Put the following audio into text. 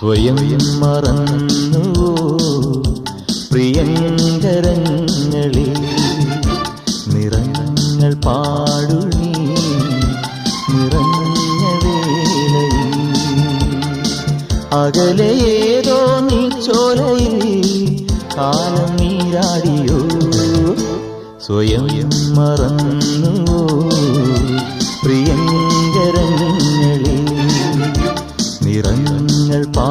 സ്വയം മറന്നു പ്രിയങ്കരങ്ങളിൽ നിറങ്ങൾ പാടുനി നിറഞ്ഞ വേളയിൽ അകലെയേതോ നീച്ചോലയിൽ കാലം നീരാടിയോ സ്വയം മറന്നു പ്രിയങ്കരങ്ങളിൽ നിറങ്ങൾ പാ